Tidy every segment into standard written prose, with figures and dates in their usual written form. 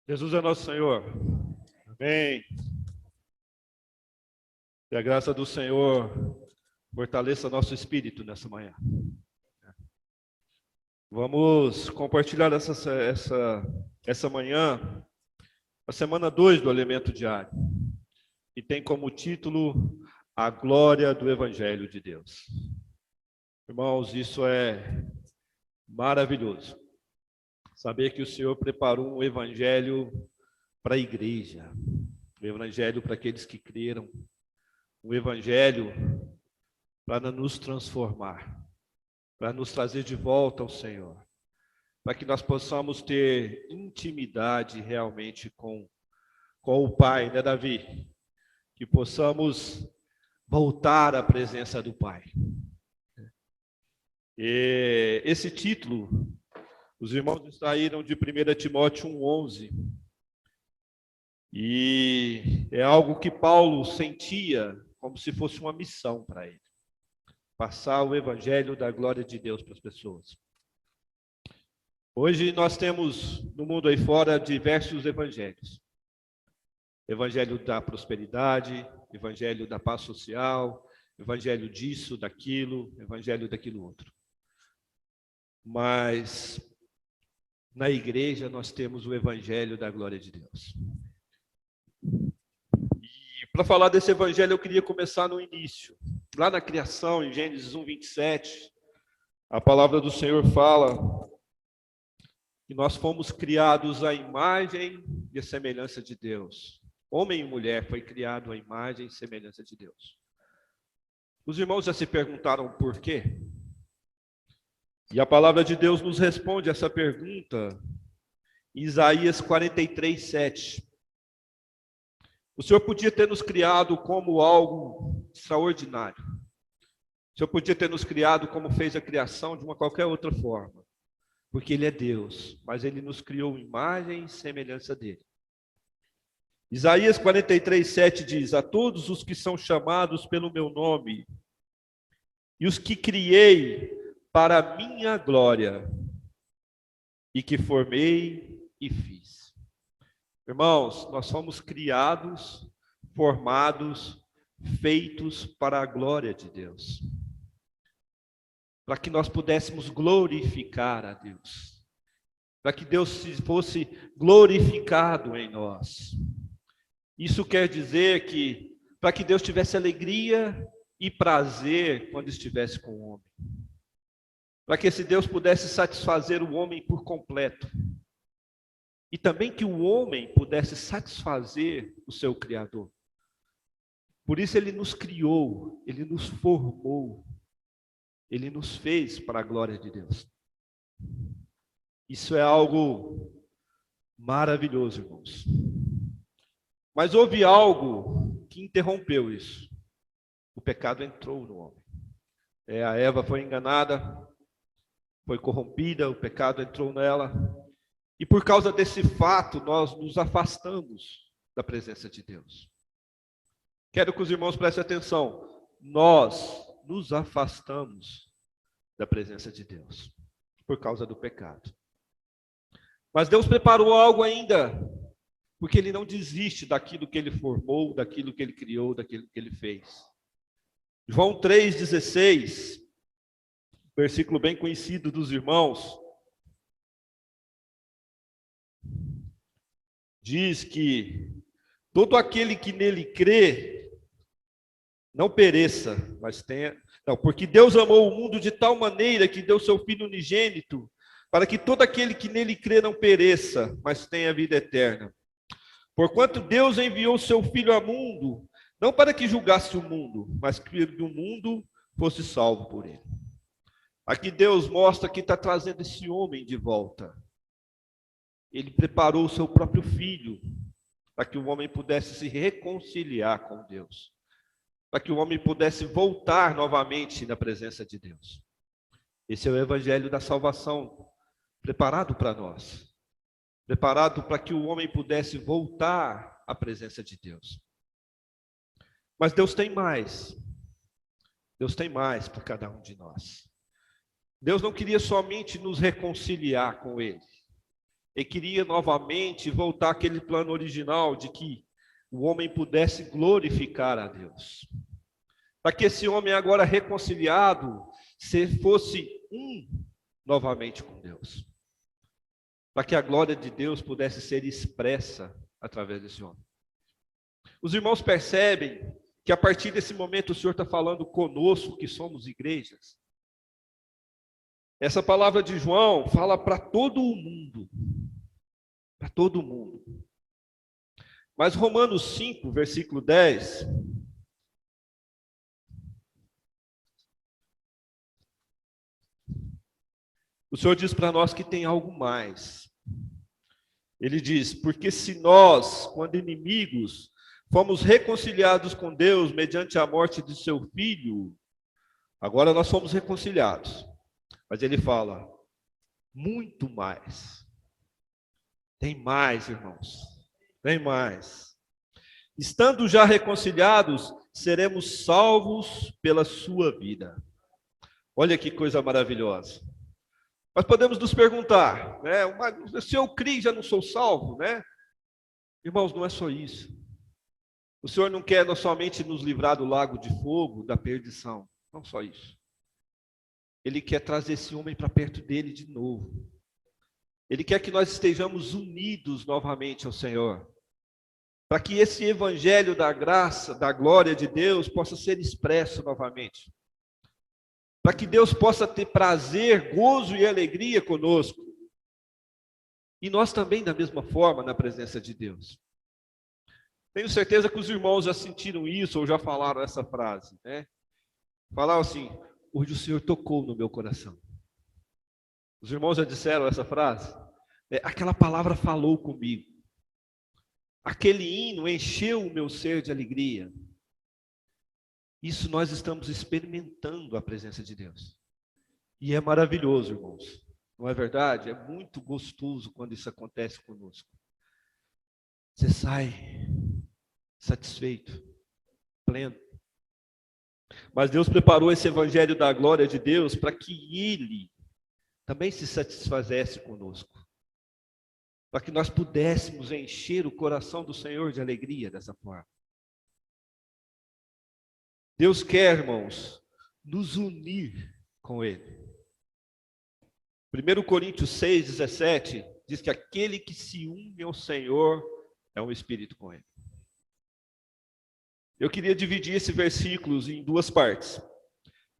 Jesus é nosso Senhor. Amém. Que a graça do Senhor fortaleça nosso espírito nessa manhã. Vamos compartilhar essa manhã a semana 2 do Alimento Diário, que tem como título A Glória do Evangelho de Deus. Irmãos, isso é maravilhoso. Saber que o Senhor preparou um evangelho para a igreja, um evangelho para aqueles que creram, um evangelho para nos transformar, para nos trazer de volta ao Senhor, para que nós possamos ter intimidade realmente com o Pai, né, Davi? Que possamos voltar à presença do Pai. E esse título, os irmãos extraíram de 1 Timóteo 1,11. E é algo que Paulo sentia como se fosse uma missão para ele. Passar o evangelho da glória de Deus para as pessoas. Hoje nós temos no mundo aí fora diversos evangelhos. Evangelho da prosperidade, evangelho da paz social, evangelho disso, daquilo, evangelho daquilo outro. Mas na igreja nós temos o evangelho da glória de Deus. E para falar desse evangelho eu queria começar no início. Lá na criação, em Gênesis 1:27, a palavra do Senhor fala que nós fomos criados à imagem e à semelhança de Deus. Homem e mulher foi criado à imagem e semelhança de Deus. Os irmãos já se perguntaram por quê? E a palavra de Deus nos responde essa pergunta em Isaías 43:7. O Senhor podia ter nos criado como algo extraordinário. O Senhor podia ter nos criado como fez a criação de uma qualquer outra forma. Porque Ele é Deus, mas Ele nos criou imagem e semelhança dEle. Isaías 43:7 diz: A todos os que são chamados pelo meu nome, e os que criei para a minha glória, e que formei e fiz. Irmãos, nós fomos criados, formados, feitos para a glória de Deus. Para que nós pudéssemos glorificar a Deus. Para que Deus fosse glorificado em nós. Isso quer dizer que, para que Deus tivesse alegria e prazer quando estivesse com o homem. Para que esse Deus pudesse satisfazer o homem por completo. E também que o homem pudesse satisfazer o seu Criador. Por isso Ele nos criou, Ele nos formou, Ele nos fez para a glória de Deus. Isso é algo maravilhoso, irmãos. Mas houve algo que interrompeu isso. O pecado entrou no homem. A Eva foi enganada, foi corrompida, o pecado entrou nela. E por causa desse fato, nós nos afastamos da presença de Deus. Quero que os irmãos prestem atenção. Nós nos afastamos da presença de Deus por causa do pecado. Mas Deus preparou algo ainda, porque Ele não desiste daquilo que Ele formou, daquilo que Ele criou, daquilo que Ele fez. João 3,16, versículo bem conhecido dos irmãos, diz que todo aquele que nele crê não pereça, mas tenha... Não, porque Deus amou o mundo de tal maneira que deu seu Filho unigênito, para que todo aquele que nele crê não pereça, mas tenha vida eterna. Porquanto Deus enviou seu Filho ao mundo, não para que julgasse o mundo, mas que o mundo fosse salvo por ele. Aqui Deus mostra que está trazendo esse homem de volta. Ele preparou o seu próprio Filho, para que o homem pudesse se reconciliar com Deus. Para que o homem pudesse voltar novamente na presença de Deus. Esse é o evangelho da salvação, preparado para nós. Preparado para que o homem pudesse voltar à presença de Deus. Mas Deus tem mais. Deus tem mais para cada um de nós. Deus não queria somente nos reconciliar com Ele. Ele queria novamente voltar àquele plano original de que o homem pudesse glorificar a Deus. Para que esse homem agora reconciliado fosse um novamente com Deus. Para que a glória de Deus pudesse ser expressa através desse homem. Os irmãos percebem que a partir desse momento o Senhor está falando conosco que somos igrejas. Essa palavra de João fala para todo o mundo. Para todo mundo. Mas Romanos 5, versículo 10... O Senhor diz para nós que tem algo mais. Ele diz, porque se nós, quando inimigos, fomos reconciliados com Deus mediante a morte de seu Filho, agora nós somos reconciliados. Mas ele fala, muito mais. Tem mais, irmãos. Tem mais. Estando já reconciliados, seremos salvos pela sua vida. Olha que coisa maravilhosa. Nós podemos nos perguntar, né? Se eu criei, já não sou salvo, né? Irmãos, não é só isso. O Senhor não quer somente nos livrar do lago de fogo, da perdição. Não só isso. Ele quer trazer esse homem para perto dele de novo. Ele quer que nós estejamos unidos novamente ao Senhor. Para que esse evangelho da graça, da glória de Deus, possa ser expresso novamente. Para que Deus possa ter prazer, gozo e alegria conosco. E nós também, da mesma forma, na presença de Deus. Tenho certeza que os irmãos já sentiram isso, ou já falaram essa frase, né? Falaram assim, hoje o Senhor tocou no meu coração. Os irmãos já disseram essa frase? Aquela palavra falou comigo. Aquele hino encheu o meu ser de alegria. Isso nós estamos experimentando a presença de Deus. E é maravilhoso, irmãos. Não é verdade? É muito gostoso quando isso acontece conosco. Você sai satisfeito, pleno. Mas Deus preparou esse evangelho da glória de Deus para que Ele também se satisfazesse conosco. Para que nós pudéssemos encher o coração do Senhor de alegria dessa forma. Deus quer, irmãos, nos unir com Ele. 1 Coríntios 6,17 diz que aquele que se une ao Senhor é um espírito com Ele. Eu queria dividir esse versículo em duas partes.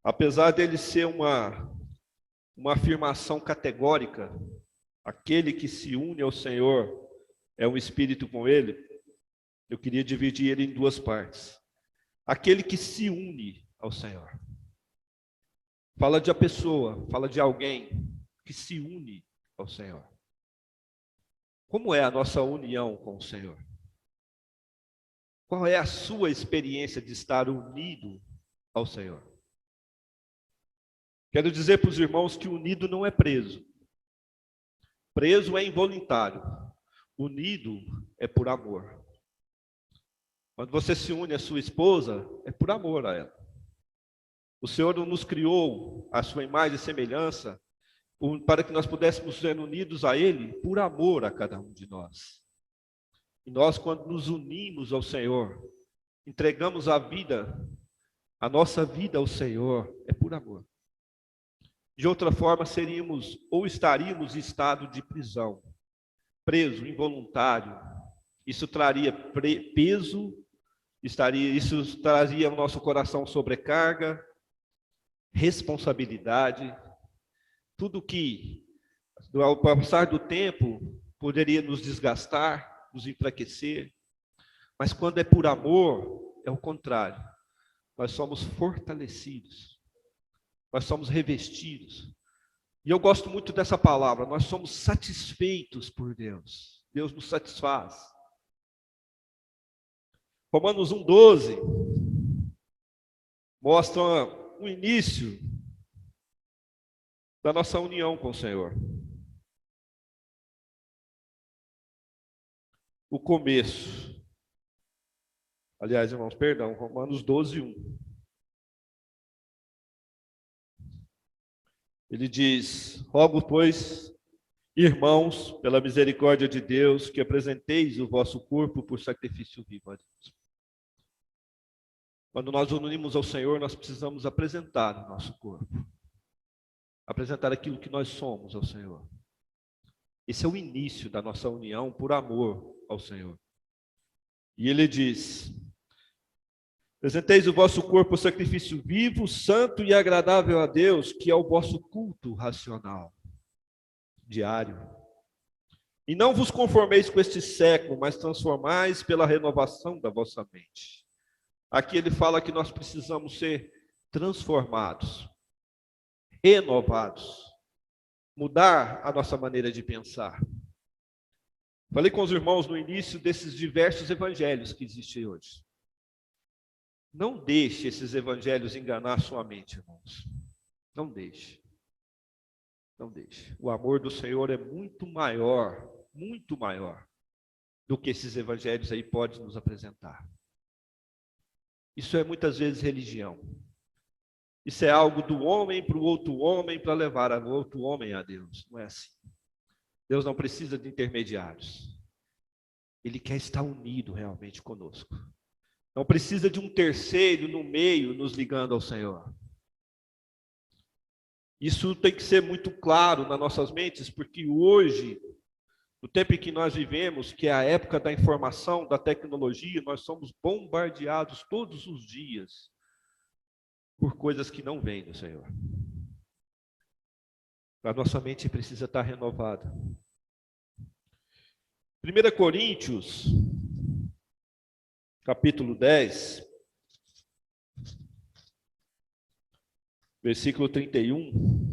Apesar dele ser uma afirmação categórica, aquele que se une ao Senhor é um espírito com Ele, eu queria dividir ele em duas partes. Aquele que se une ao Senhor. Fala de a pessoa, fala de alguém que se une ao Senhor. Como é a nossa união com o Senhor? Qual é a sua experiência de estar unido ao Senhor? Quero dizer para os irmãos que unido não é preso. Preso é involuntário. Unido é por amor. Quando você se une à sua esposa, é por amor a ela. O Senhor nos criou à sua imagem e semelhança para que nós pudéssemos ser unidos a Ele por amor a cada um de nós. E nós, quando nos unimos ao Senhor, entregamos a nossa vida ao Senhor, é por amor. De outra forma, seríamos ou estaríamos em estado de prisão, preso, involuntário. Isso traria peso, isso traria ao nosso coração sobrecarga, responsabilidade, tudo que, ao passar do tempo, poderia nos desgastar, nos enfraquecer. Mas quando é por amor, é o contrário. Nós somos fortalecidos, nós somos revestidos. E eu gosto muito dessa palavra, nós somos satisfeitos por Deus. Deus nos satisfaz. Romanos 1,12 mostra o início da nossa união com o Senhor. O começo. Aliás, irmãos, perdão, Romanos 12:1. Ele diz, rogo, pois, Irmãos, pela misericórdia de Deus, que apresenteis o vosso corpo por sacrifício vivo a Deus. Quando nós unimos ao Senhor, nós precisamos apresentar o nosso corpo. Apresentar aquilo que nós somos ao Senhor. Esse é o início da nossa união por amor ao Senhor. E ele diz: apresenteis o vosso corpo por sacrifício vivo, santo e agradável a Deus, que é o vosso culto racional, diário. E não vos conformeis com este século, mas transformais pela renovação da vossa mente. Aqui ele fala que nós precisamos ser transformados, renovados, mudar a nossa maneira de pensar. Falei com os irmãos no início desses diversos evangelhos que existem hoje. Não deixe esses evangelhos enganar sua mente, irmãos. Não deixe. Não deixe. O amor do Senhor é muito maior do que esses evangelhos aí podem nos apresentar. Isso é muitas vezes religião. Isso é algo do homem para o outro homem para levar o outro homem a Deus. Não é assim. Deus não precisa de intermediários. Ele quer estar unido realmente conosco. Não precisa de um terceiro no meio nos ligando ao Senhor. Isso tem que ser muito claro nas nossas mentes, porque hoje, no tempo em que nós vivemos, que é a época da informação, da tecnologia, nós somos bombardeados todos os dias por coisas que não vêm do Senhor. A nossa mente precisa estar renovada. 1 Coríntios, capítulo 10, versículo 31.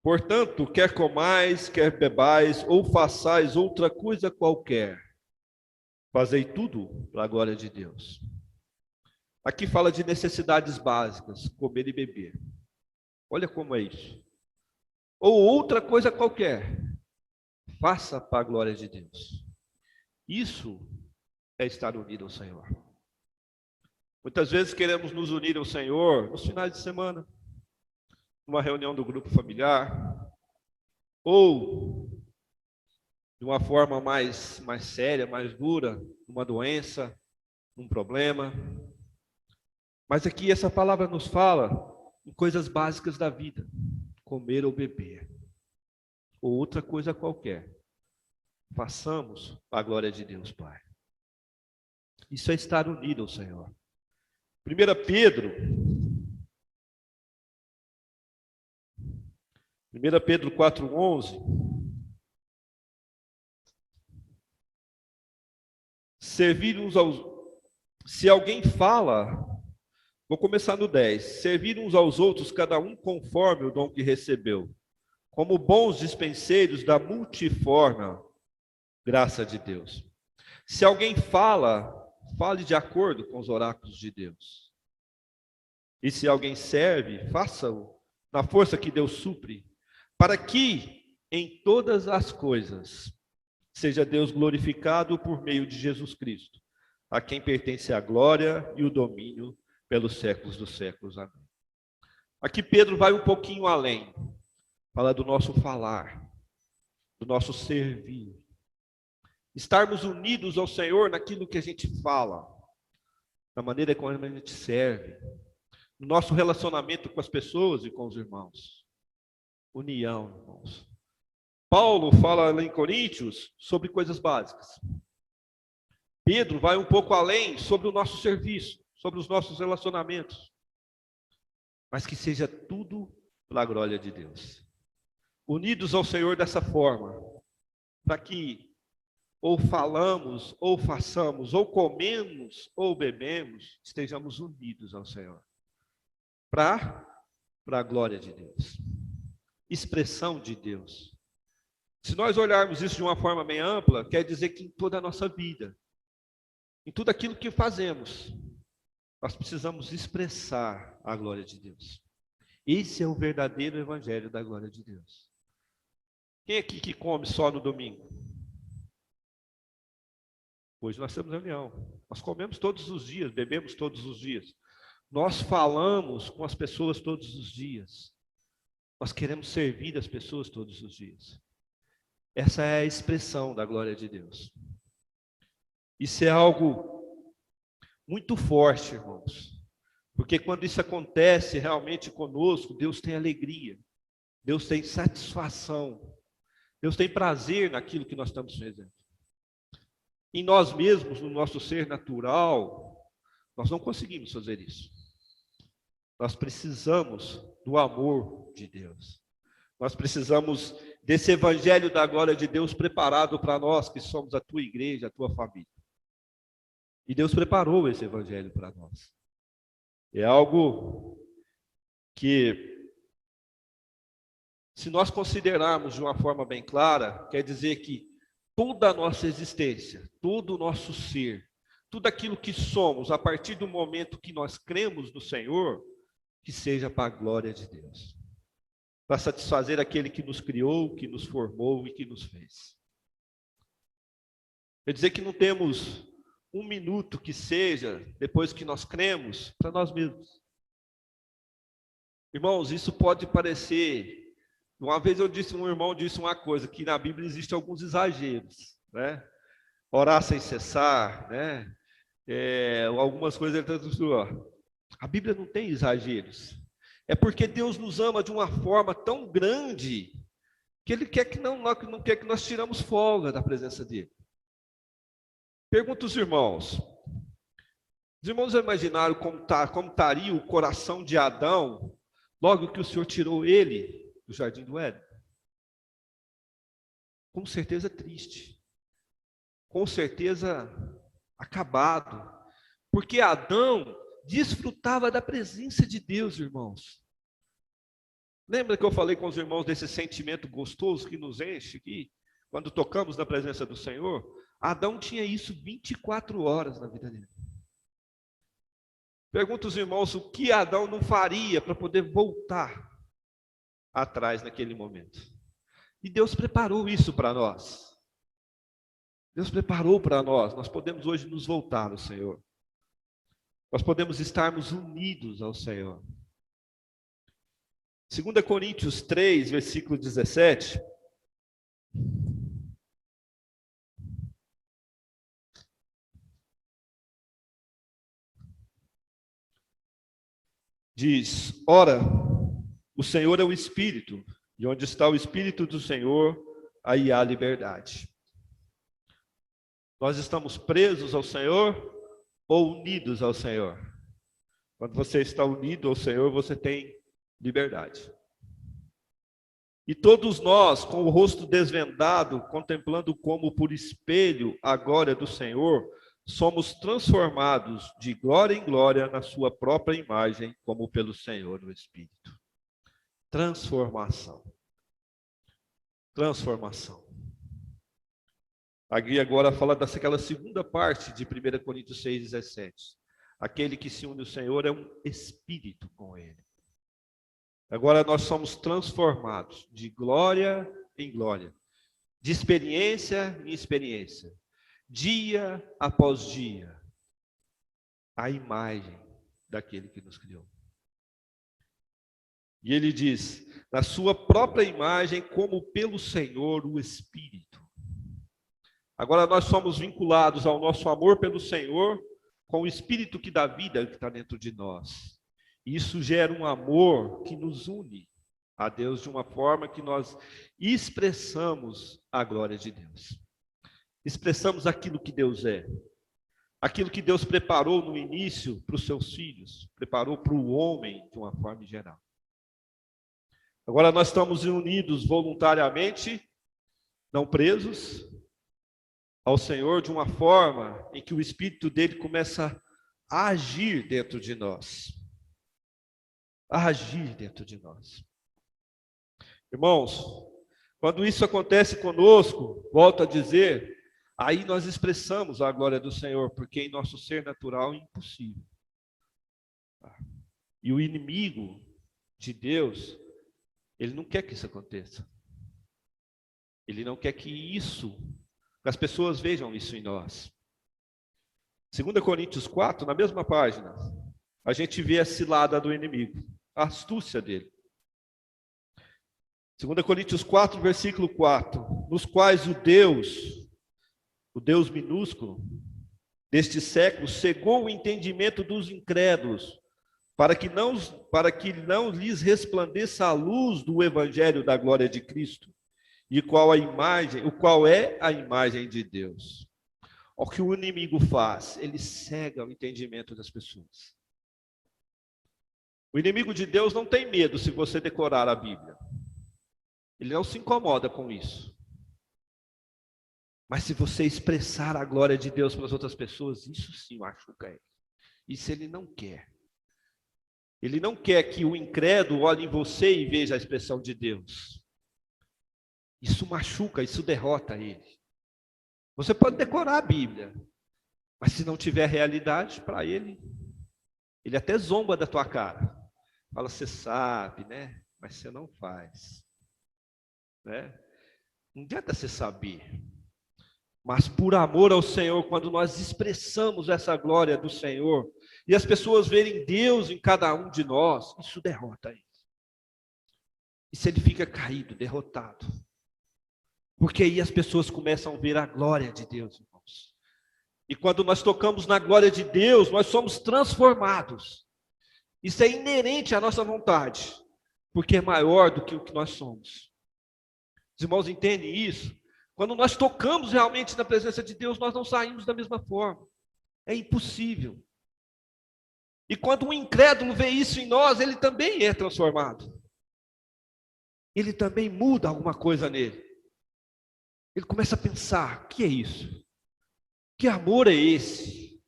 Portanto, quer comais, quer bebais, ou façais outra coisa qualquer, fazei tudo para a glória de Deus. Aqui fala de necessidades básicas, comer e beber. Olha como é isso. Ou outra coisa qualquer, faça para a glória de Deus. Isso é estar unido ao Senhor. Muitas vezes queremos nos unir ao Senhor nos finais de semana, numa reunião do grupo familiar, ou de uma forma mais séria, mais dura, numa doença, num problema. Mas aqui essa palavra nos fala em coisas básicas da vida, comer ou beber, ou outra coisa qualquer. Façamos a glória de Deus, Pai. Isso é estar unido ao Senhor. 1 Pedro 4:11. Servir uns aos... Se alguém fala, vou começar no 10. Servir uns aos outros, cada um conforme o dom que recebeu, como bons dispenseiros da multiforme graça de Deus. Se alguém fala, fale de acordo com os oráculos de Deus. E se alguém serve, faça-o na força que Deus supre, para que em todas as coisas seja Deus glorificado por meio de Jesus Cristo, a quem pertence a glória e o domínio pelos séculos dos séculos. Amém. Aqui Pedro vai um pouquinho além, fala do nosso falar, do nosso servir. Estarmos unidos ao Senhor naquilo que a gente fala, na maneira como a gente serve, no nosso relacionamento com as pessoas e com os irmãos. União, irmãos. Paulo fala lá em Coríntios sobre coisas básicas. Pedro vai um pouco além sobre o nosso serviço, sobre os nossos relacionamentos. Mas que seja tudo para a glória de Deus. Unidos ao Senhor dessa forma, para que ou falamos, ou façamos, ou comemos, ou bebemos, estejamos unidos ao Senhor. Para a glória de Deus. Expressão de Deus. Se nós olharmos isso de uma forma bem ampla, quer dizer que em toda a nossa vida, em tudo aquilo que fazemos, nós precisamos expressar a glória de Deus. Esse é o verdadeiro evangelho da glória de Deus. Quem aqui que come só no domingo? Hoje nós temos reunião. Nós comemos todos os dias, bebemos todos os dias. Nós falamos com as pessoas todos os dias. Nós queremos servir as pessoas todos os dias. essa é a expressão da glória de Deus. Isso é algo muito forte, irmãos. Porque quando isso acontece realmente conosco, Deus tem alegria, Deus tem satisfação, Deus tem prazer naquilo que nós estamos fazendo. Em nós mesmos, no nosso ser natural, nós não conseguimos fazer isso. Nós precisamos do amor de Deus. Nós precisamos desse evangelho da glória de Deus preparado para nós, que somos a tua igreja, a tua família. E Deus preparou esse evangelho para nós. É algo que, se nós considerarmos de uma forma bem clara, quer dizer que toda a nossa existência, todo o nosso ser, tudo aquilo que somos, a partir do momento que nós cremos no Senhor, que seja para a glória de Deus, para satisfazer aquele que nos criou, que nos formou e que nos fez. Quer dizer que não temos um minuto que seja, depois que nós cremos, para nós mesmos. Irmãos, isso pode parecer... Uma vez um irmão disse uma coisa, que na Bíblia existem alguns exageros, né? Orar sem cessar, né? Algumas coisas ele está dizendo, a Bíblia não tem exageros. É porque Deus nos ama de uma forma tão grande que Ele quer que não quer que nós tiramos folga da presença dEle. Pergunta os irmãos. Os irmãos já imaginaram como estaria o coração de Adão logo que o Senhor tirou ele do jardim do Éden? Com certeza triste. Com certeza acabado. Porque Adão desfrutava da presença de Deus, irmãos. Lembra que eu falei com os irmãos desse sentimento gostoso que nos enche aqui, quando tocamos na presença do Senhor? Adão tinha isso 24 horas na vida dele. Pergunta os irmãos o que Adão não faria para poder voltar atrás naquele momento. E Deus preparou isso para nós. Deus preparou para nós. Nós podemos hoje nos voltar ao Senhor. Nós podemos estarmos unidos ao Senhor. 2 Coríntios 3, versículo 17. Diz, ora, o Senhor é o Espírito, e onde está o Espírito do Senhor, aí há liberdade. Nós estamos presos ao Senhor ou unidos ao Senhor? Quando você está unido ao Senhor, você tem liberdade. E todos nós, com o rosto desvendado, contemplando como por espelho a glória do Senhor, somos transformados de glória em glória na sua própria imagem, como pelo Senhor no Espírito. Transformação. Transformação. Aqui agora fala daquela segunda parte de 1 Coríntios 6,17. Aquele que se une ao Senhor é um espírito com Ele. Agora nós somos transformados de glória em glória, de experiência em experiência, dia após dia, a imagem daquele que nos criou. E ele diz, na sua própria imagem, como pelo Senhor o Espírito. Agora nós somos vinculados ao nosso amor pelo Senhor, com o Espírito que dá vida, que está dentro de nós. Isso gera um amor que nos une a Deus de uma forma que nós expressamos a glória de Deus. Expressamos aquilo que Deus é. Aquilo que Deus preparou no início para os seus filhos, preparou para o homem de uma forma geral. Agora nós estamos unidos voluntariamente, não presos, ao Senhor de uma forma em que o Espírito dele começa a agir dentro de nós. A agir dentro de nós. Irmãos, quando isso acontece conosco, volto a dizer, aí nós expressamos a glória do Senhor, porque em nosso ser natural é impossível. E o inimigo de Deus, ele não quer que isso aconteça. Ele não quer que as pessoas vejam isso em nós. 2 Coríntios 4, na mesma página, a gente vê a cilada do inimigo, a astúcia dele. 2 Coríntios 4, versículo 4, nos quais o Deus minúsculo, deste século, cegou o entendimento dos incrédulos, para que não lhes resplandeça a luz do evangelho da glória de Cristo, o qual é a imagem de Deus. O que o inimigo faz? Ele cega o entendimento das pessoas. O inimigo de Deus não tem medo se você decorar a Bíblia. Ele não se incomoda com isso. Mas se você expressar a glória de Deus para as outras pessoas, isso sim machuca ele. Isso ele não quer. Ele não quer que o incrédulo olhe em você e veja a expressão de Deus. Isso machuca, isso derrota ele. Você pode decorar a Bíblia, mas se não tiver realidade para ele, ele até zomba da tua cara. Fala, você sabe, né? Mas você não faz. Né? Não adianta você saber. Mas por amor ao Senhor, quando nós expressamos essa glória do Senhor, e as pessoas verem Deus em cada um de nós, isso derrota ele. Isso ele fica caído, derrotado. Porque aí as pessoas começam a ver a glória de Deus, irmãos. E quando nós tocamos na glória de Deus, nós somos transformados. Isso é inerente à nossa vontade, porque é maior do que o que nós somos. Os irmãos entendem isso? Quando nós tocamos realmente na presença de Deus, nós não saímos da mesma forma. É impossível. E quando um incrédulo vê isso em nós, ele também é transformado. Ele também muda alguma coisa nele. Ele começa a pensar, o que é isso? Que amor é esse?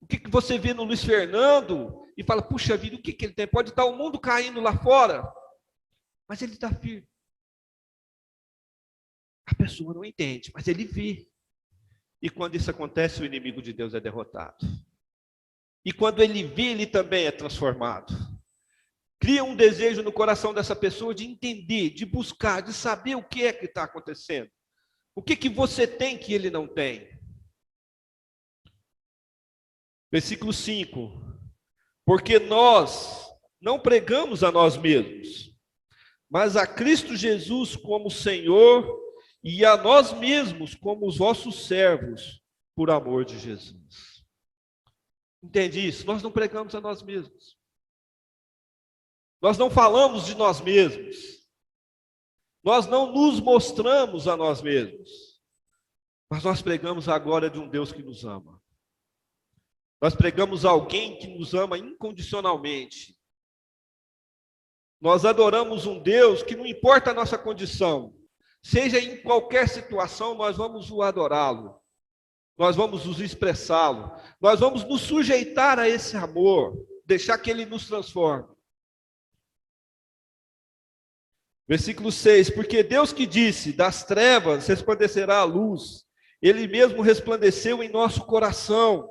O que você vê no Luiz Fernando e fala, puxa vida, o que ele tem? Pode estar o mundo caindo lá fora, mas ele está firme. A pessoa não entende, mas ele vê. E quando isso acontece, o inimigo de Deus é derrotado. E quando ele vê, ele também é transformado. Cria um desejo no coração dessa pessoa de entender, de buscar, de saber o que é que está acontecendo. O que você tem que ele não tem? Versículo 5. Porque nós não pregamos a nós mesmos, mas a Cristo Jesus como Senhor e a nós mesmos como os vossos servos, por amor de Jesus. Entende isso? Nós não pregamos a nós mesmos. Nós não falamos de nós mesmos. Nós não nos mostramos a nós mesmos. Mas nós pregamos a glória de um Deus que nos ama. Nós pregamos alguém que nos ama incondicionalmente. Nós adoramos um Deus que não importa a nossa condição. Seja em qualquer situação, nós vamos o adorá-lo. Nós vamos nos expressá-lo. Nós vamos nos sujeitar a esse amor. Deixar que ele nos transforme. Versículo 6, porque Deus que disse, das trevas resplandecerá a luz, ele mesmo resplandeceu em nosso coração,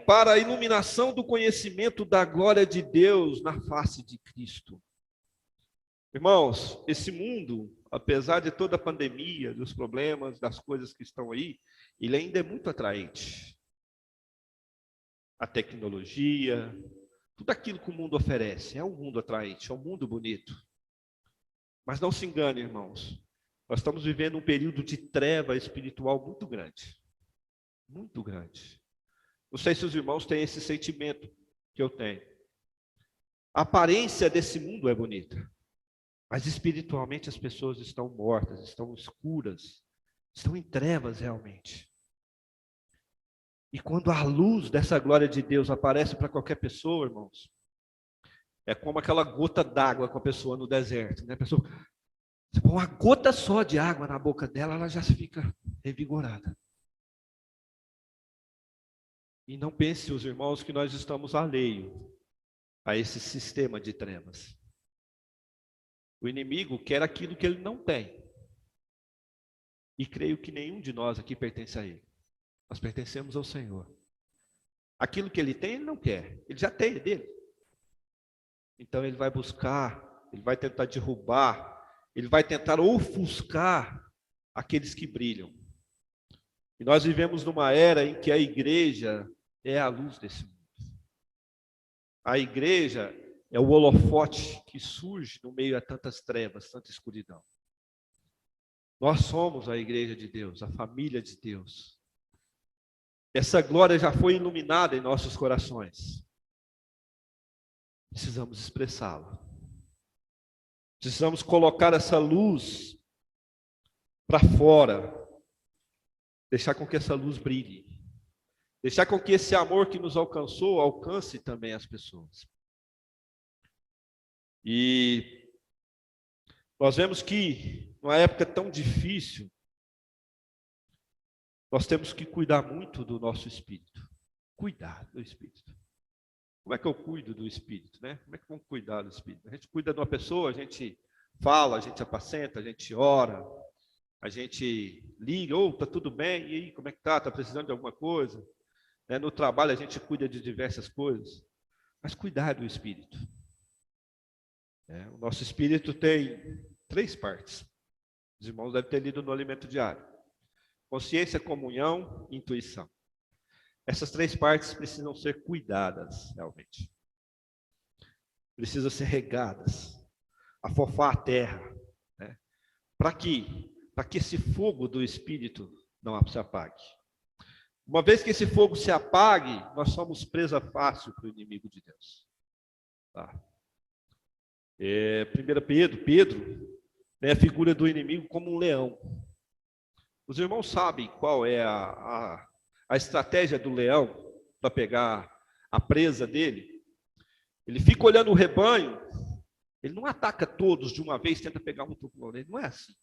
para a iluminação do conhecimento da glória de Deus na face de Cristo. Irmãos, esse mundo, apesar de toda a pandemia, dos problemas, das coisas que estão aí, ele ainda é muito atraente. A tecnologia, tudo aquilo que o mundo oferece, é um mundo atraente, é um mundo bonito. Mas não se engane, irmãos, nós estamos vivendo um período de treva espiritual muito grande. Muito grande. Não sei se os irmãos têm esse sentimento que eu tenho. A aparência desse mundo é bonita, mas espiritualmente as pessoas estão mortas, estão escuras, estão em trevas realmente. E quando a luz dessa glória de Deus aparece para qualquer pessoa, irmãos, é como aquela gota d'água com a pessoa no deserto, né? A pessoa, você põe uma gota só de água na boca dela, ela já fica revigorada. E não pense, os irmãos, que nós estamos alheios a esse sistema de trevas. O inimigo quer aquilo que ele não tem. E creio que nenhum de nós aqui pertence a ele. Nós pertencemos ao Senhor. Aquilo que ele tem, ele não quer. Ele já tem, é dele. Então ele vai buscar, ele vai tentar derrubar, ele vai tentar ofuscar aqueles que brilham. E nós vivemos numa era em que a igreja é a luz desse mundo. A igreja é o holofote que surge no meio a tantas trevas, tanta escuridão. Nós somos a igreja de Deus, a família de Deus. Essa glória já foi iluminada em nossos corações. Precisamos expressá-la. Precisamos colocar essa luz para fora. Deixar com que essa luz brilhe. Deixar com que esse amor que nos alcançou alcance também as pessoas. E nós vemos que, numa época tão difícil, nós temos que cuidar muito do nosso espírito. Cuidar do espírito. Como é que eu cuido do espírito, né? Como é que vamos cuidar do espírito? A gente cuida de uma pessoa, a gente fala, a gente apacenta, a gente ora, a gente liga, tá tudo bem, e aí, como é que tá? Tá precisando de alguma coisa? No trabalho a gente cuida de diversas coisas, mas cuidar do espírito. O nosso espírito tem 3 partes. Os irmãos devem ter lido no Alimento Diário. Consciência, comunhão, intuição. Essas 3 partes precisam ser cuidadas, realmente. Precisam ser regadas, afofar a terra, né? Para que esse fogo do Espírito não se apague. Uma vez que esse fogo se apague, nós somos presa fácil para o inimigo de Deus. Tá? 1 Pedro é a figura do inimigo como um leão. Os irmãos sabem qual é a estratégia do leão para pegar a presa dele? Ele fica olhando o rebanho, ele não ataca todos de uma vez, tenta pegar um por um, não é assim.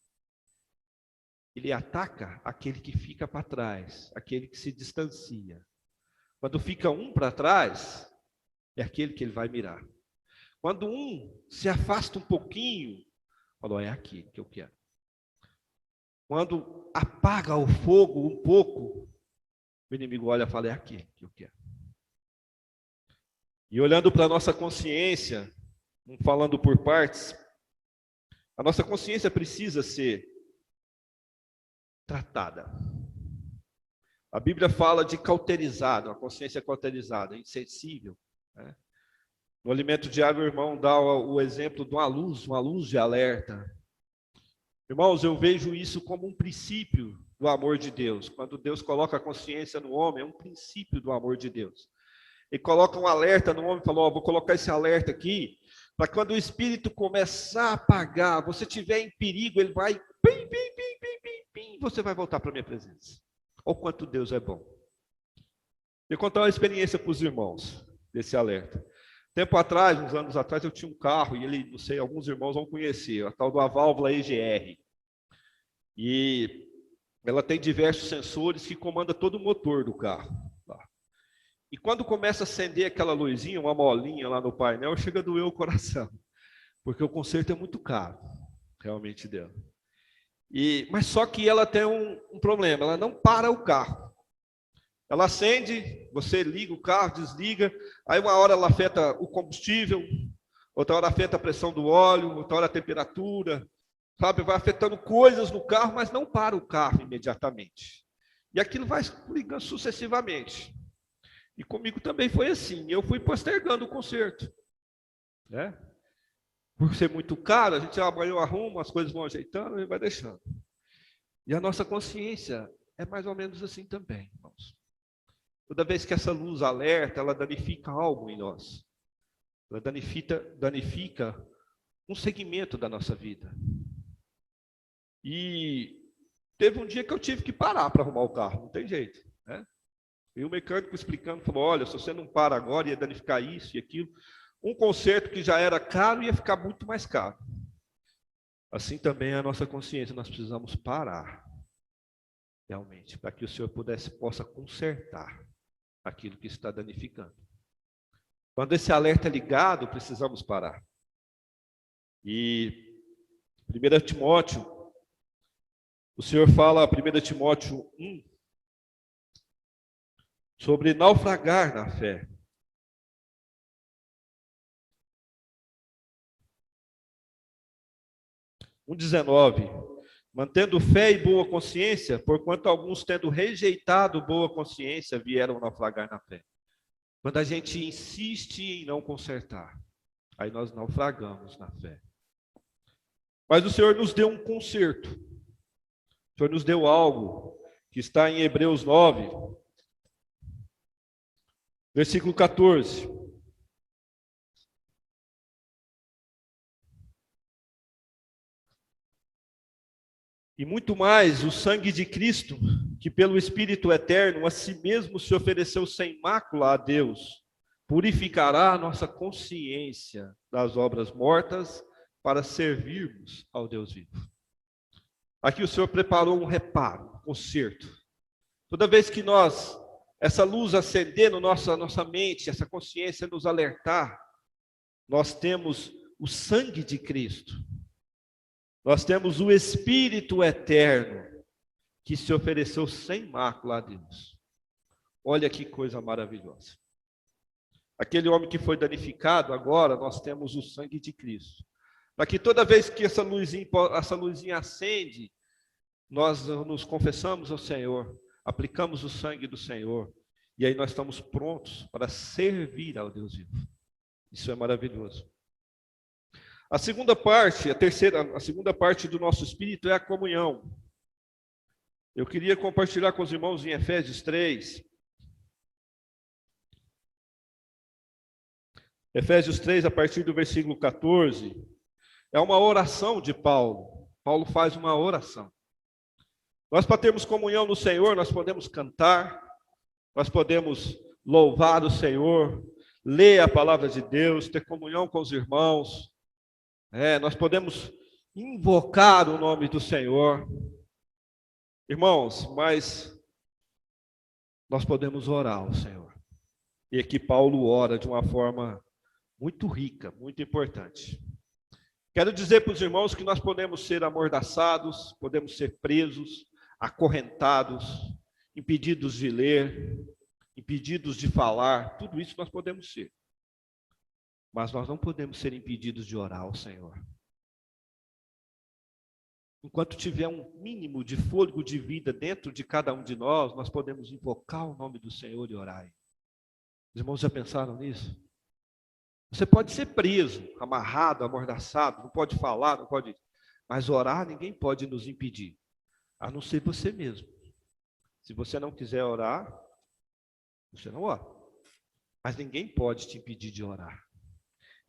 Ele ataca aquele que fica para trás, aquele que se distancia. Quando fica um para trás, é aquele que ele vai mirar. Quando um se afasta um pouquinho, fala, é aquele que eu quero. Quando apaga o fogo um pouco, o inimigo olha e fala, é aquele que eu quero. E olhando para a nossa consciência, falando por partes, a nossa consciência precisa ser tratada. A Bíblia fala de cauterizado, a consciência cauterizada, insensível. Né? No Alimento Diário, o irmão dá o exemplo de uma luz de alerta. Irmãos, eu vejo isso como um princípio do amor de Deus. Quando Deus coloca a consciência no homem, é um princípio do amor de Deus. Ele coloca um alerta no homem e fala, vou colocar esse alerta aqui, para quando o espírito começar a apagar, você estiver em perigo, ele vai, pim, pim, pim, pim, pim, pim, você vai voltar para a minha presença. Olha o quanto Deus é bom. Eu vou contar uma experiência para os irmãos, desse alerta. Tempo atrás, uns anos atrás, eu tinha um carro, e ele, não sei, alguns irmãos vão conhecer, a tal da válvula EGR. E ela tem diversos sensores que comandam todo o motor do carro. E quando começa a acender aquela luzinha, uma molinha lá no painel, chega a doer o coração. Porque o conserto é muito caro, realmente dela. Mas só que ela tem um problema, ela não para o carro. Ela acende, você liga o carro, desliga, aí uma hora ela afeta o combustível, outra hora afeta a pressão do óleo, outra hora a temperatura, sabe? Vai afetando coisas no carro, mas não para o carro imediatamente. E aquilo vai ligando sucessivamente. E comigo também foi assim, eu fui postergando o conserto. Né? Por ser muito caro, a gente amanhã arruma, as coisas vão ajeitando e vai deixando. E a nossa consciência é mais ou menos assim também, irmãos. Toda vez que essa luz alerta, ela danifica algo em nós. Ela danifica um segmento da nossa vida. E teve um dia que eu tive que parar para arrumar o carro, não tem jeito. Né? E o mecânico explicando, falou, olha, se você não para agora, ia danificar isso e aquilo. Um conserto que já era caro, ia ficar muito mais caro. Assim também é a nossa consciência, nós precisamos parar, realmente, para que o Senhor possa consertar aquilo que está danificando. Quando esse alerta é ligado, precisamos parar. E 1 Timóteo, o Senhor fala, 1 Timóteo 1, sobre naufragar na fé. Um 19, mantendo fé e boa consciência, porquanto alguns, tendo rejeitado boa consciência, vieram naufragar na fé. Quando a gente insiste em não consertar, aí nós naufragamos na fé. Mas o Senhor nos deu um conserto. O Senhor nos deu algo que está em Hebreus 9, versículo 14. E muito mais, o sangue de Cristo, que pelo Espírito eterno a si mesmo se ofereceu sem mácula a Deus, purificará a nossa consciência das obras mortas para servirmos ao Deus vivo. Aqui o Senhor preparou um reparo, um conserto. Toda vez que nós, essa luz acender na nossa mente, essa consciência nos alertar, nós temos o sangue de Cristo. Nós temos o Espírito eterno que se ofereceu sem mácula a Deus. Olha que coisa maravilhosa. Aquele homem que foi danificado, agora nós temos o sangue de Cristo. Para que toda vez que essa luzinha acende, nós nos confessamos ao Senhor, aplicamos o sangue do Senhor, e aí nós estamos prontos para servir ao Deus vivo. Isso é maravilhoso. A segunda parte do nosso espírito é a comunhão. Eu queria compartilhar com os irmãos em Efésios 3. Efésios 3, a partir do versículo 14, é uma oração de Paulo. Paulo faz uma oração. Nós, para termos comunhão no Senhor, nós podemos cantar, nós podemos louvar o Senhor, ler a palavra de Deus, ter comunhão com os irmãos. Nós podemos invocar o nome do Senhor. Irmãos, mas nós podemos orar ao Senhor. E aqui Paulo ora de uma forma muito rica, muito importante. Quero dizer para os irmãos que nós podemos ser amordaçados, podemos ser presos, acorrentados, impedidos de ler, impedidos de falar, tudo isso nós podemos ser. Mas nós não podemos ser impedidos de orar ao Senhor. Enquanto tiver um mínimo de fôlego de vida dentro de cada um de nós, nós podemos invocar o nome do Senhor e orar. Os irmãos já pensaram nisso? Você pode ser preso, amarrado, amordaçado, não pode falar, não pode... Mas orar ninguém pode nos impedir, a não ser você mesmo. Se você não quiser orar, você não ora. Mas ninguém pode te impedir de orar.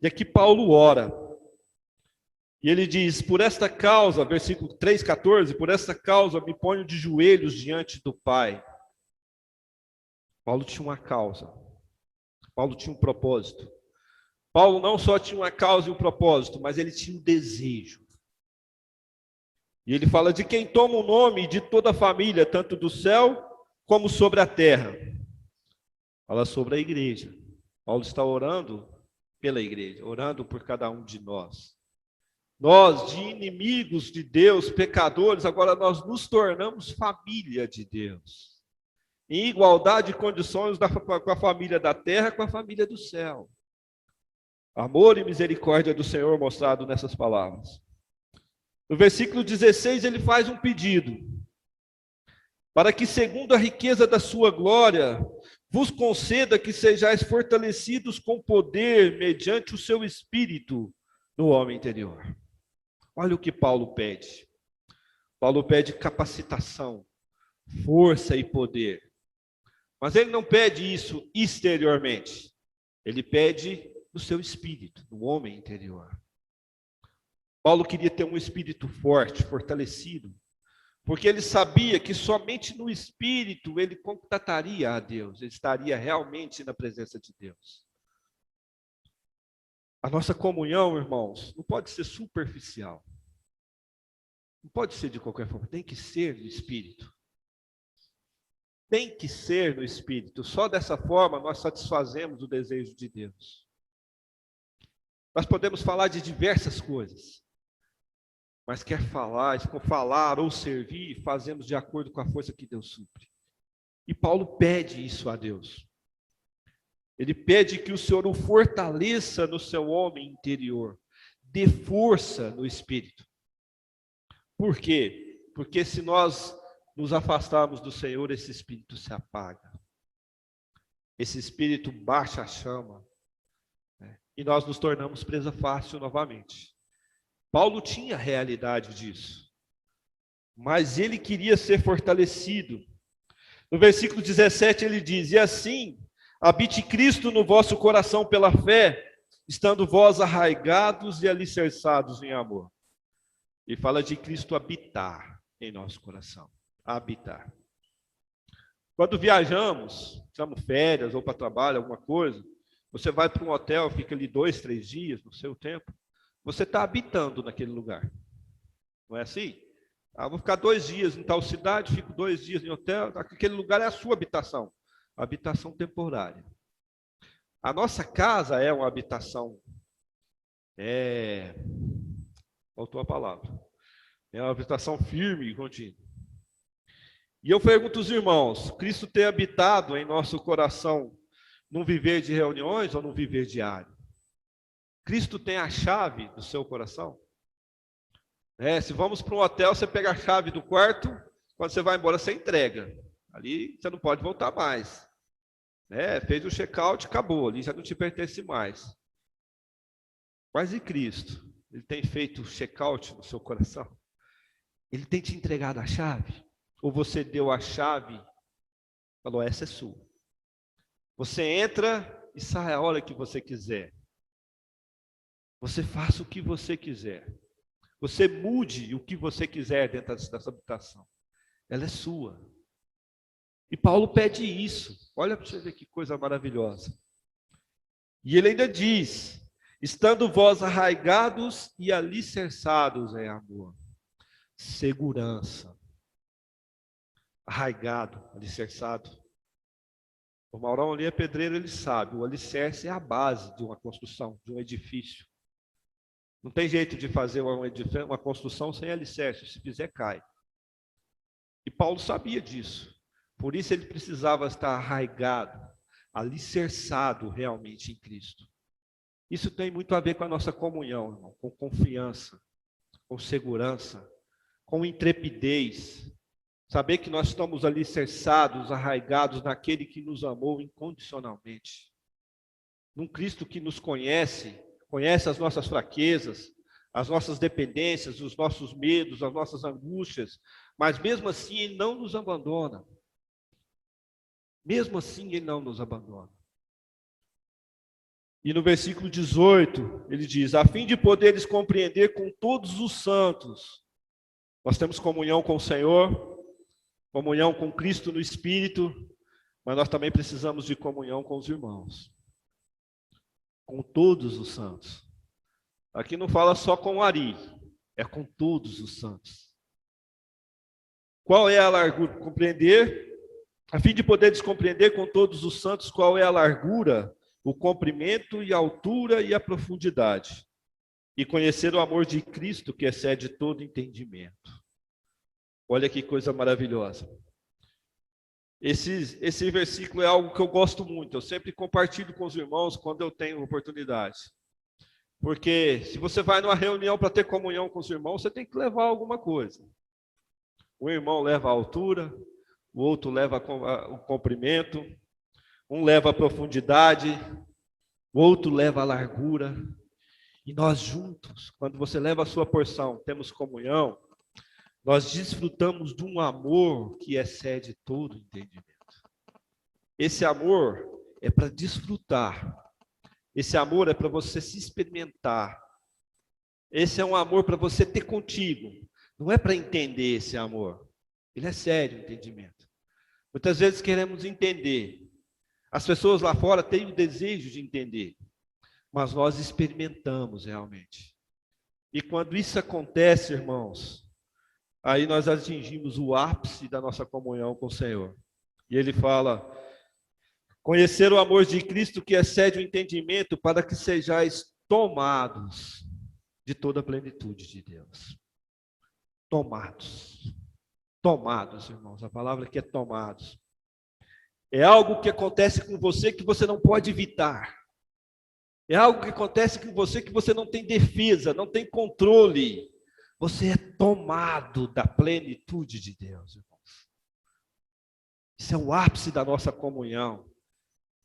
E aqui Paulo ora. E ele diz, por esta causa, versículo 3,14, por esta causa me ponho de joelhos diante do Pai. Paulo tinha uma causa. Paulo tinha um propósito. Paulo não só tinha uma causa e um propósito, mas ele tinha um desejo. E ele fala de quem toma o nome de toda a família, tanto do céu como sobre a terra. Fala sobre a igreja. Paulo está orando pela igreja, orando por cada um de nós. Nós, de inimigos de Deus, pecadores, agora nós nos tornamos família de Deus. Em igualdade de condições com a família da terra, com a família do céu. Amor e misericórdia do Senhor mostrado nessas palavras. No versículo 16 ele faz um pedido. Para que segundo a riqueza da sua glória, vos conceda que sejais fortalecidos com poder mediante o seu espírito no homem interior. Olha o que Paulo pede. Paulo pede capacitação, força e poder. Mas ele não pede isso exteriormente. Ele pede no seu espírito, no homem interior. Paulo queria ter um espírito forte, fortalecido, porque ele sabia que somente no espírito ele contataria a Deus, ele estaria realmente na presença de Deus. A nossa comunhão, irmãos, não pode ser superficial. Não pode ser de qualquer forma, tem que ser no espírito. Tem que ser no espírito. Só dessa forma nós satisfazemos o desejo de Deus. Nós podemos falar de diversas coisas, mas quer falar, se for falar ou servir, fazemos de acordo com a força que Deus supre. E Paulo pede isso a Deus. Ele pede que o Senhor o fortaleça no seu homem interior, dê força no espírito. Por quê? Porque se nós nos afastarmos do Senhor, esse espírito se apaga. Esse espírito baixa a chama. e nós nos tornamos presa fácil novamente. Paulo tinha a realidade disso, mas ele queria ser fortalecido. No versículo 17 ele diz: e assim, habite Cristo no vosso coração pela fé, estando vós arraigados e alicerçados em amor. E fala de Cristo habitar em nosso coração. Habitar. Quando viajamos, tiramos férias ou para trabalho, alguma coisa, você vai para um hotel, fica ali 2, 3 dias no seu tempo, você está habitando naquele lugar. Não é assim? Vou ficar 2 dias em tal cidade, fico 2 dias em hotel, aquele lugar é a sua habitação. Habitação temporária. A nossa casa é uma habitação. Faltou a palavra. É uma habitação firme e contínua. E eu pergunto aos irmãos, Cristo tem habitado em nosso coração num viver de reuniões ou num viver diário? Cristo tem a chave do seu coração? Se vamos para um hotel, você pega a chave do quarto, quando você vai embora, você entrega. Ali você não pode voltar mais. Fez o check-out, acabou, ali já não te pertence mais. Mas e Cristo? Ele tem feito o check-out no seu coração? Ele tem te entregado a chave? Ou você deu a chave, falou, essa é sua. Você entra e sai a hora que você quiser. Você faça o que você quiser. Você mude o que você quiser dentro dessa habitação. Ela é sua. E Paulo pede isso. Olha para você ver que coisa maravilhosa. E ele ainda diz, estando vós arraigados e alicerçados em amor. Segurança. Arraigado, alicerçado. O Maurão ali é pedreiro, ele sabe. O alicerce é a base de uma construção, de um edifício. Não tem jeito de fazer uma construção sem alicerce. Se fizer, cai. E Paulo sabia disso. Por isso ele precisava estar arraigado, alicerçado realmente em Cristo. Isso tem muito a ver com a nossa comunhão, irmão, com confiança, com segurança, com intrepidez. Saber que nós estamos alicerçados, arraigados naquele que nos amou incondicionalmente. Num Cristo que nos conhece as nossas fraquezas, as nossas dependências, os nossos medos, as nossas angústias, mas mesmo assim Ele não nos abandona. Mesmo assim Ele não nos abandona. E no versículo 18, ele diz, a fim de poderes compreender com todos os santos. Nós temos comunhão com o Senhor, comunhão com Cristo no Espírito, mas nós também precisamos de comunhão com os irmãos. Com todos os santos. Aqui não fala só com o Ari, é com todos os santos. Qual é a largura? Compreender, a fim de poderes compreender com todos os santos qual é a largura, o comprimento e a altura e a profundidade, e conhecer o amor de Cristo que excede todo entendimento. Olha que coisa maravilhosa. Esse versículo é algo que eu gosto muito, eu sempre compartilho com os irmãos quando eu tenho oportunidade. Porque se você vai numa reunião para ter comunhão com os irmãos, você tem que levar alguma coisa. Um irmão leva a altura, o outro leva o comprimento, um leva a profundidade, o outro leva a largura. E nós juntos, quando você leva a sua porção, temos comunhão, nós desfrutamos de um amor que excede todo entendimento. Esse amor é para desfrutar. Esse amor é para você se experimentar. Esse é um amor para você ter contigo. Não é para entender esse amor. Ele é sério, o entendimento. Muitas vezes queremos entender. As pessoas lá fora têm o desejo de entender. Mas nós experimentamos realmente. E quando isso acontece, irmãos, aí nós atingimos o ápice da nossa comunhão com o Senhor. E ele fala, conhecer o amor de Cristo que excede o entendimento para que sejais tomados de toda a plenitude de Deus. Tomados. Tomados, irmãos. A palavra aqui é tomados. É algo que acontece com você que você não pode evitar. É algo que acontece com você que você não tem defesa, não tem controle. Você é tomado da plenitude de Deus, irmãos. Isso é o ápice da nossa comunhão.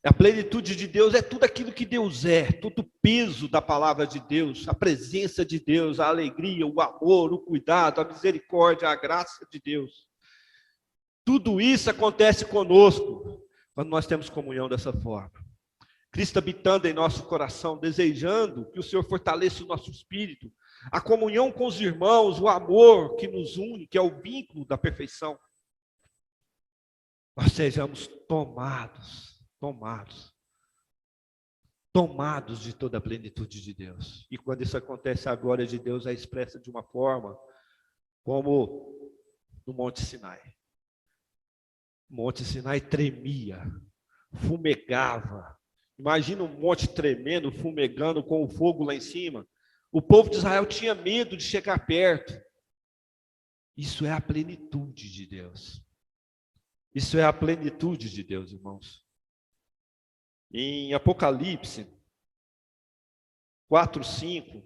A plenitude de Deus é tudo aquilo que Deus é, todo o peso da palavra de Deus, a presença de Deus, a alegria, o amor, o cuidado, a misericórdia, a graça de Deus. Tudo isso acontece conosco quando nós temos comunhão dessa forma. Cristo habitando em nosso coração, desejando que o Senhor fortaleça o nosso espírito, a comunhão com os irmãos, o amor que nos une, que é o vínculo da perfeição. Nós sejamos tomados de toda a plenitude de Deus. E quando isso acontece, a glória de Deus é expressa de uma forma como no Monte Sinai. O Monte Sinai tremia, fumegava. Imagina um monte tremendo, fumegando, com o fogo lá em cima. O povo de Israel tinha medo de chegar perto. Isso é a plenitude de Deus. Isso é a plenitude de Deus, irmãos. Em Apocalipse 4:5,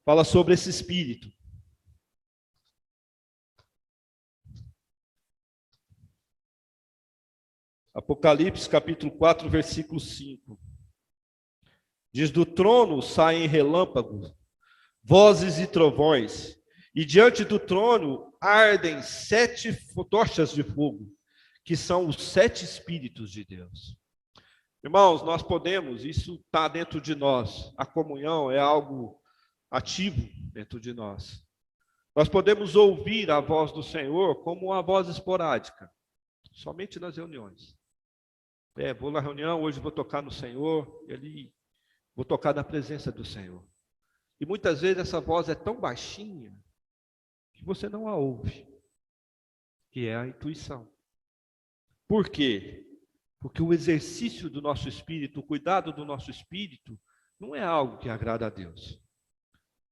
fala sobre esse Espírito. Apocalipse capítulo 4, versículo 5. Diz: do trono saem relâmpagos, vozes e trovões, e diante do trono ardem 7 tochas de fogo, que são os 7 Espíritos de Deus. Irmãos, nós podemos, isso está dentro de nós, a comunhão é algo ativo dentro de nós. Nós podemos ouvir a voz do Senhor como uma voz esporádica, somente nas reuniões. Vou na reunião, hoje vou tocar no Senhor, e ali vou tocar na presença do Senhor. E muitas vezes essa voz é tão baixinha que você não a ouve, que é a intuição. Por quê? Porque o exercício do nosso espírito, o cuidado do nosso espírito, não é algo que agrada a Deus.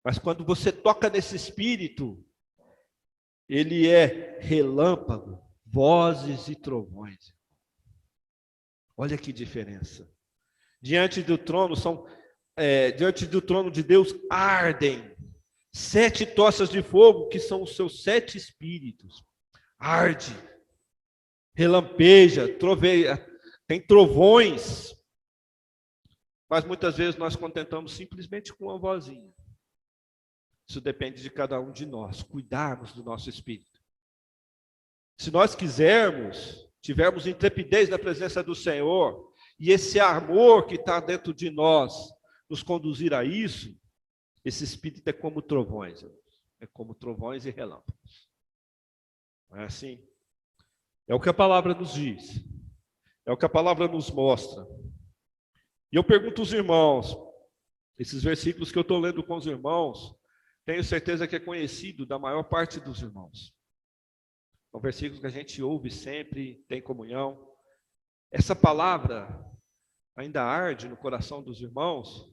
Mas quando você toca nesse espírito, ele é relâmpago, vozes e trovões. Olha que diferença. Diante do trono de Deus ardem 7 tochas de fogo, que são os seus 7 espíritos. Arde, relampeja, troveia, tem trovões. Mas muitas vezes nós contentamos simplesmente com uma vozinha. Isso depende de cada um de nós, cuidarmos do nosso espírito. Se nós quisermos, tivermos intrepidez na presença do Senhor, e esse amor que está dentro de nós nos conduzir a isso, esse espírito é como trovões, é como trovões e relâmpagos. Não é assim? É o que a palavra nos diz, é o que a palavra nos mostra. E eu pergunto aos irmãos, esses versículos que eu estou lendo com os irmãos, tenho certeza que é conhecido da maior parte dos irmãos. São versículos que a gente ouve sempre, tem comunhão. Essa palavra ainda arde no coração dos irmãos?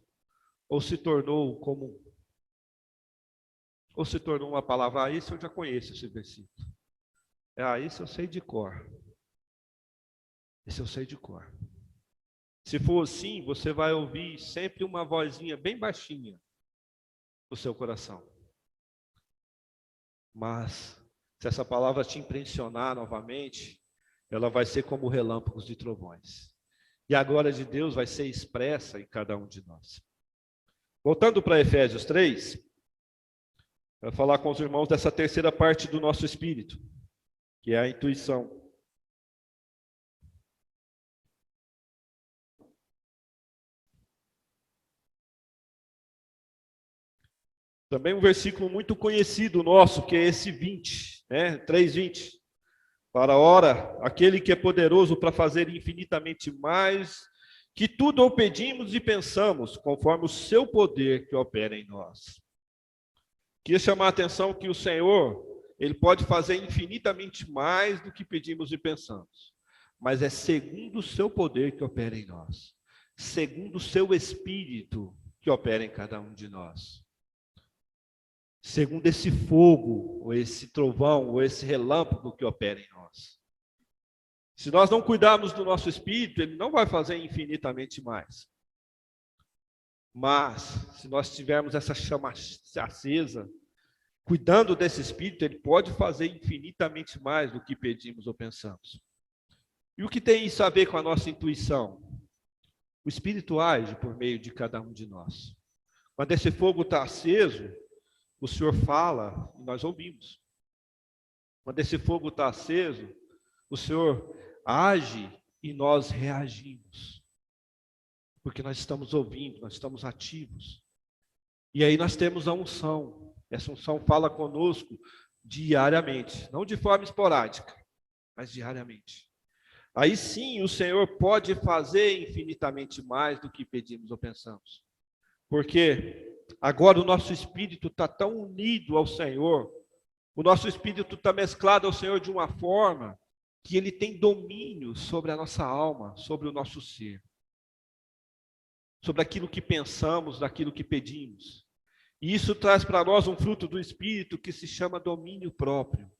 Ou se tornou comum? Ou se tornou uma palavra, isso eu já conheço esse versículo. Isso eu sei de cor. Esse eu sei de cor. Se for assim, você vai ouvir sempre uma vozinha bem baixinha no seu coração. Mas, se essa palavra te impressionar novamente, ela vai ser como relâmpagos de trovões. E a glória de Deus vai ser expressa em cada um de nós. Voltando para Efésios 3, eu vou falar com os irmãos dessa terceira parte do nosso espírito, que é a intuição. Também um versículo muito conhecido nosso, que é esse 20, 3:20. Para ora, aquele que é poderoso para fazer infinitamente mais que tudo ou pedimos e pensamos, conforme o seu poder que opera em nós. Queria chamar a atenção que o Senhor, Ele pode fazer infinitamente mais do que pedimos e pensamos. Mas é segundo o seu poder que opera em nós. Segundo o seu Espírito que opera em cada um de nós. Segundo esse fogo, ou esse trovão, ou esse relâmpago que opera em nós. Se nós não cuidarmos do nosso espírito, ele não vai fazer infinitamente mais. Mas, se nós tivermos essa chama acesa, cuidando desse espírito, ele pode fazer infinitamente mais do que pedimos ou pensamos. E o que tem isso a ver com a nossa intuição? O Espírito age por meio de cada um de nós. Quando esse fogo está aceso, o Senhor fala e nós ouvimos. Quando esse fogo está aceso, o Senhor age e nós reagimos. Porque nós estamos ouvindo, nós estamos ativos. E aí nós temos a unção. Essa unção fala conosco diariamente, não de forma esporádica, mas diariamente. Aí sim o Senhor pode fazer infinitamente mais do que pedimos ou pensamos. Porque agora o nosso espírito está tão unido ao Senhor, o nosso espírito está mesclado ao Senhor de uma forma que ele tem domínio sobre a nossa alma, sobre o nosso ser. Sobre aquilo que pensamos, daquilo que pedimos. E isso traz para nós um fruto do Espírito que se chama domínio próprio.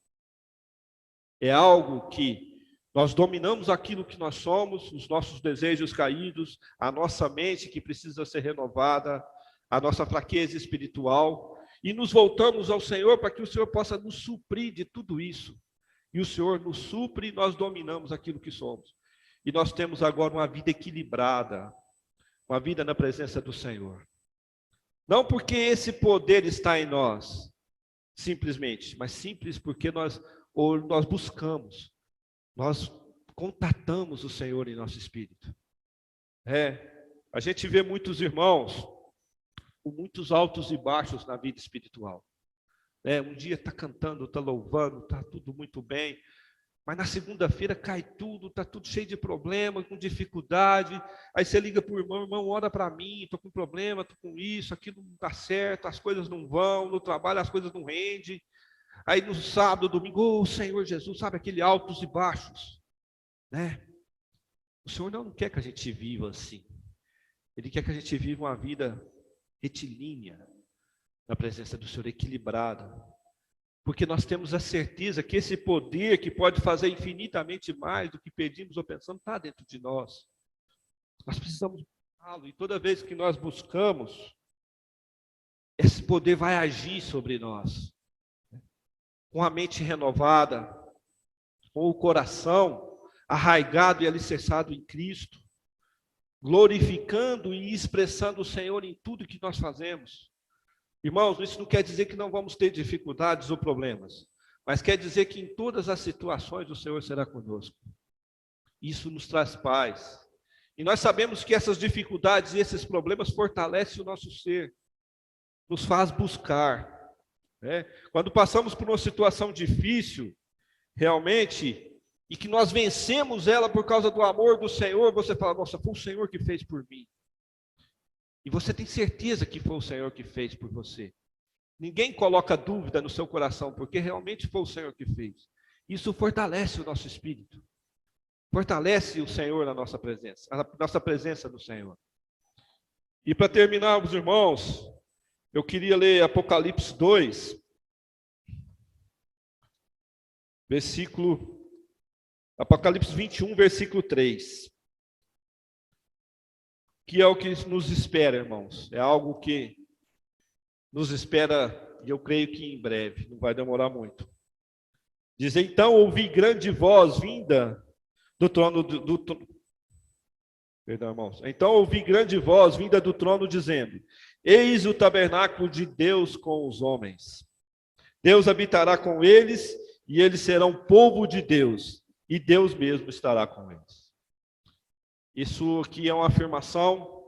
É algo que nós dominamos aquilo que nós somos, os nossos desejos caídos, a nossa mente que precisa ser renovada, a nossa fraqueza espiritual, e nos voltamos ao Senhor para que o Senhor possa nos suprir de tudo isso. E o Senhor nos supre e nós dominamos aquilo que somos. E nós temos agora uma vida equilibrada, uma vida na presença do Senhor. Não porque esse poder está em nós, simplesmente, mas simples porque nós buscamos, nós contatamos o Senhor em nosso espírito. A gente vê muitos irmãos com muitos altos e baixos na vida espiritual. Um dia está cantando, está louvando, está tudo muito bem, mas na segunda-feira cai tudo, está tudo cheio de problema, com dificuldade. Aí você liga para o irmão, ora para mim, estou com problema, estou com isso, aquilo não está certo, as coisas não vão, no trabalho as coisas não rendem. Aí no sábado, domingo, Senhor Jesus, sabe, aquele altos e baixos. O Senhor não quer que a gente viva assim. Ele quer que a gente viva uma vida retilínea, na presença do Senhor, equilibrada. Porque nós temos a certeza que esse poder que pode fazer infinitamente mais do que pedimos ou pensamos, está dentro de nós. Nós precisamos buscá-lo. E toda vez que nós buscamos, esse poder vai agir sobre nós. Com a mente renovada, com o coração arraigado e alicerçado em Cristo, glorificando e expressando o Senhor em tudo que nós fazemos. Irmãos, isso não quer dizer que não vamos ter dificuldades ou problemas, mas quer dizer que em todas as situações o Senhor será conosco. Isso nos traz paz. E nós sabemos que essas dificuldades e esses problemas fortalecem o nosso ser, nos faz buscar. Quando passamos por uma situação difícil, realmente, e que nós vencemos ela por causa do amor do Senhor, você fala, nossa, foi o Senhor que fez por mim. E você tem certeza que foi o Senhor que fez por você. Ninguém coloca dúvida no seu coração, porque realmente foi o Senhor que fez. Isso fortalece o nosso espírito. Fortalece o Senhor na nossa presença, a nossa presença do Senhor. E para terminar, meus irmãos, eu queria ler Apocalipse 2, Apocalipse 21, versículo 3. Que é o que nos espera, irmãos. É algo que nos espera, e eu creio que em breve, não vai demorar muito. Diz, então ouvi grande voz vinda do trono Perdão, irmãos. Então ouvi grande voz vinda do trono dizendo, eis o tabernáculo de Deus com os homens. Deus habitará com eles, e eles serão povo de Deus, e Deus mesmo estará com eles. Isso aqui é uma afirmação,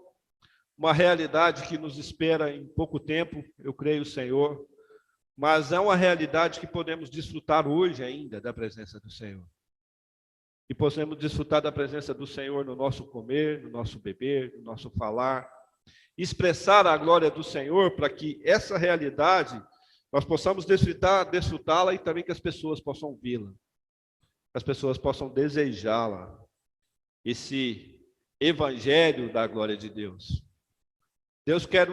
uma realidade que nos espera em pouco tempo, eu creio, Senhor, mas é uma realidade que podemos desfrutar hoje ainda da presença do Senhor. E podemos desfrutar da presença do Senhor no nosso comer, no nosso beber, no nosso falar, expressar a glória do Senhor para que essa realidade nós possamos desfrutá-la e também que as pessoas possam vê-la, que as pessoas possam desejá-la. Esse evangelho da glória de Deus. Deus quer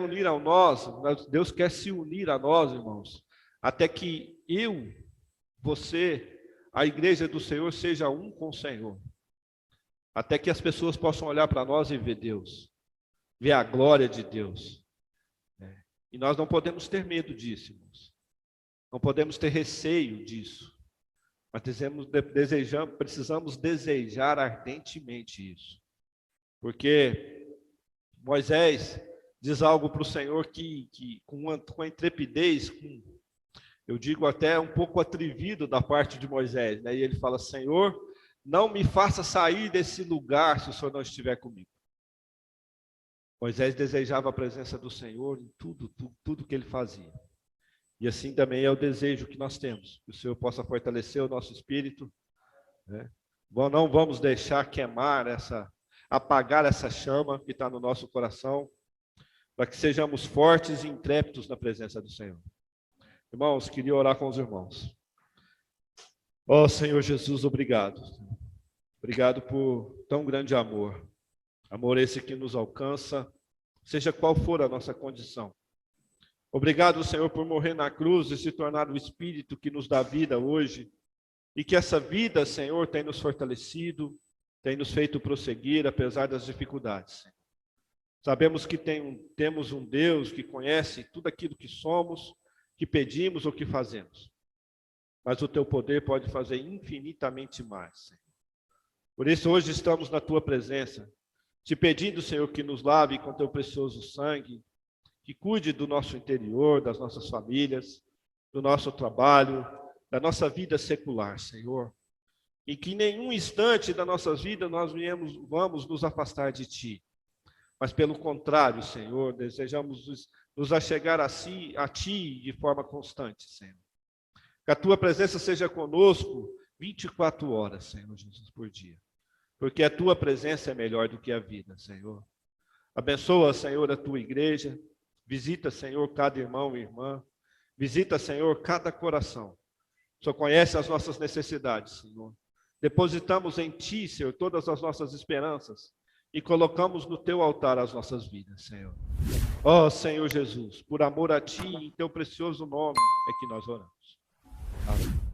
Deus quer se unir a nós, irmãos, até que eu, você, a igreja do Senhor seja um com o Senhor. Até que as pessoas possam olhar para nós e ver Deus, ver a glória de Deus. E nós não podemos ter medo disso, irmãos. Não podemos ter receio disso. Mas precisamos desejar ardentemente isso. Porque Moisés diz algo para o Senhor que com a intrepidez, eu digo até um pouco atrevido da parte de Moisés, né? E ele fala: Senhor, não me faça sair desse lugar se o Senhor não estiver comigo. Moisés desejava a presença do Senhor em tudo que ele fazia. E assim também é o desejo que nós temos, que o Senhor possa fortalecer o nosso espírito, né? Não vamos deixar apagar essa chama que está no nosso coração, para que sejamos fortes e intrépidos na presença do Senhor. Irmãos, queria orar com os irmãos. Ó Senhor Jesus, obrigado. Obrigado por tão grande amor. Amor esse que nos alcança, seja qual for a nossa condição. Obrigado, Senhor, por morrer na cruz e se tornar o Espírito que nos dá vida hoje. E que essa vida, Senhor, tem nos fortalecido, tem nos feito prosseguir, apesar das dificuldades, Senhor. Sabemos que temos um Deus que conhece tudo aquilo que somos, que pedimos ou que fazemos. Mas o teu poder pode fazer infinitamente mais, Senhor. Por isso, hoje estamos na tua presença, te pedindo, Senhor, que nos lave com teu precioso sangue, que cuide do nosso interior, das nossas famílias, do nosso trabalho, da nossa vida secular, Senhor. E que em nenhum instante da nossa vida nós vamos nos afastar de Ti. Mas pelo contrário, Senhor, desejamos nos achegar a Ti de forma constante, Senhor. Que a Tua presença seja conosco 24 horas, Senhor Jesus, por dia. Porque a Tua presença é melhor do que a vida, Senhor. Abençoa, Senhor, a Tua igreja. Visita, Senhor, cada irmão e irmã. Visita, Senhor, cada coração. O Senhor conhece as nossas necessidades, Senhor. Depositamos em Ti, Senhor, todas as nossas esperanças e colocamos no Teu altar as nossas vidas, Senhor. Ó Senhor Jesus, por amor a Ti, em Teu precioso nome é que nós oramos. Amém.